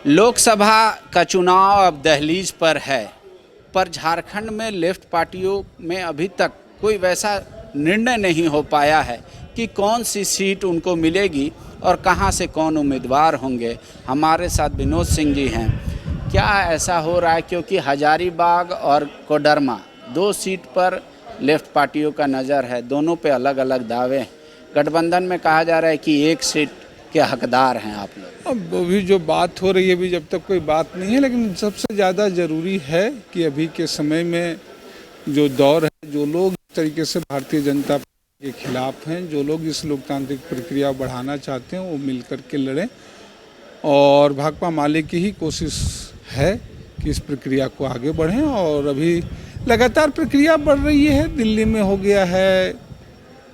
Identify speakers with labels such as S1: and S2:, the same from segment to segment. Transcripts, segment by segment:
S1: लोकसभा का चुनाव अब दहलीज पर है, पर झारखंड में लेफ्ट पार्टियों में अभी तक कोई वैसा निर्णय नहीं हो पाया है कि कौन सी सीट उनको मिलेगी और कहां से कौन उम्मीदवार होंगे। हमारे साथ विनोद सिंह जी हैं। क्या ऐसा हो रहा है, क्योंकि हजारीबाग और कोडरमा दो सीट पर लेफ्ट पार्टियों का नज़र है, दोनों पे अलग अलग दावे हैं। गठबंधन में कहा जा रहा है कि एक सीट के हकदार हैं आप लोग।
S2: अब अभी जो बात हो रही है, अभी जब तक कोई बात नहीं है, लेकिन सबसे ज़्यादा ज़रूरी है कि अभी के समय में जो दौर है, जो लोग इस तरीके से भारतीय जनता पार्टी के खिलाफ हैं, जो लोग इस लोकतांत्रिक प्रक्रिया बढ़ाना चाहते हैं, वो मिल कर के लड़ें। और भाकपा माले की ही कोशिश है कि इस प्रक्रिया को आगे बढ़ें। और अभी लगातार प्रक्रिया बढ़ रही है, दिल्ली में हो गया है,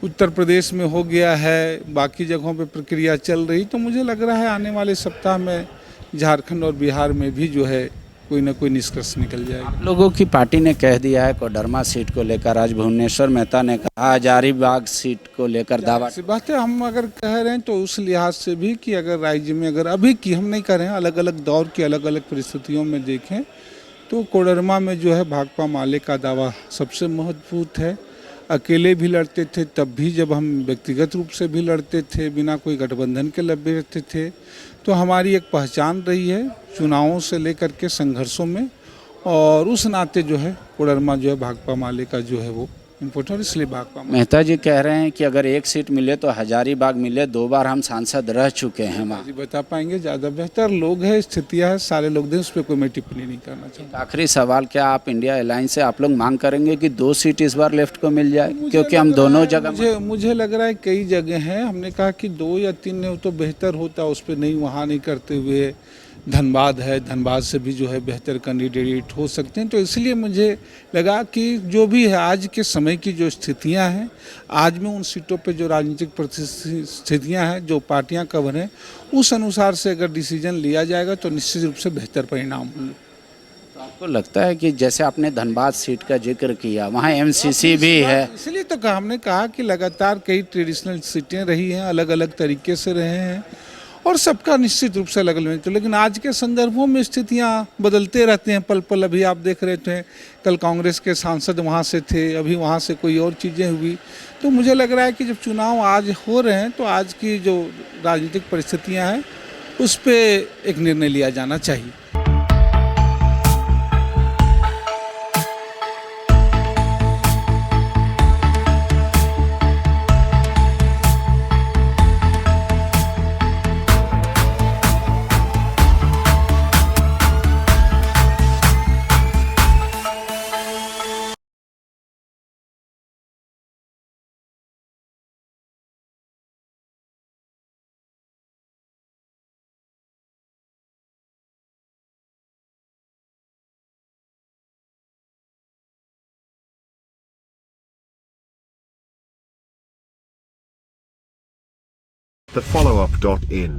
S2: उत्तर प्रदेश में हो गया है, बाकी जगहों पे प्रक्रिया चल रही। तो मुझे लग रहा है आने वाले सप्ताह में झारखंड और बिहार में भी जो है कोई ना कोई निष्कर्ष निकल जाएगा।
S1: लोगों की पार्टी ने कह दिया है कोडरमा सीट को लेकर, आज भुवनेश्वर मेहता ने कहा हजारीबाग सीट को लेकर दावा।
S2: सी बात है, हम अगर कह रहे हैं तो उस लिहाज से भी कि अगर राज्य में, अगर अभी की हम नहीं कह रहे हैं, अलग अलग दौर की अलग अलग परिस्थितियों में देखें तो कोडरमा में जो है भाकपा माले का दावा सबसे मजबूत है। अकेले भी लड़ते थे तब भी, जब हम व्यक्तिगत रूप से भी लड़ते थे, बिना कोई गठबंधन के लड़ते रहते थे, तो हमारी एक पहचान रही है चुनावों से लेकर के संघर्षों में। और उस नाते जो है कोडरमा जो है भाकपा माले का जो है वो इम्पोर्टेंट, इसलिए भाकपा माले।
S1: मेहता जी कह रहे हैं कि अगर एक सीट मिले तो हजारीबाग मिले, 2 बार हम सांसद रह चुके हैं वहाँ।
S2: जी बता पाएंगे, ज़्यादा बेहतर लोग हैं, स्थितियाँ हैं, सारे लोग दें, उस पर कोई मैं टिप्पणी नहीं करना चाहूँगा।
S1: आखिरी सवाल, क्या आप इंडिया अलायंस से आप लोग मांग करेंगे कि 2 सीट इस बार लेफ्ट को मिल जाए, क्योंकि हम दोनों जगह
S2: मुझे लग रहा है कई जगह हैं, हमने कहा कि 2 या 3 ने तो बेहतर होता, उस पर नहीं, वहाँ नहीं करते हुए धनबाद है, धनबाद से भी जो है बेहतर कैंडिडेट हो सकते हैं। तो इसलिए मुझे लगा कि जो भी है आज के समय की जो स्थितियां हैं, आज में उन सीटों पे जो राजनीतिक परिस्थितियां हैं, जो पार्टियां कवर हैं, उस अनुसार से अगर डिसीजन लिया जाएगा तो निश्चित रूप से बेहतर परिणाम होंगे।
S1: तो आपको लगता है कि जैसे आपने धनबाद सीट का जिक्र किया, वहाँ एमसीसी भी है,
S2: इसलिए तो हमने कहा कि लगातार कई ट्रेडिशनल सीटें रही हैं, अलग अलग तरीके से रहे हैं और सबका निश्चित रूप से अलग अलग। तो लेकिन आज के संदर्भों में स्थितियां बदलते रहते हैं पल पल। अभी आप देख रहे थे, कल कांग्रेस के सांसद वहां से थे, अभी वहां से कोई और चीज़ें हुई। तो मुझे लग रहा है कि जब चुनाव आज हो रहे हैं तो आज की जो राजनीतिक परिस्थितियां हैं उस पर एक निर्णय लिया जाना चाहिए।
S3: The follow-up. In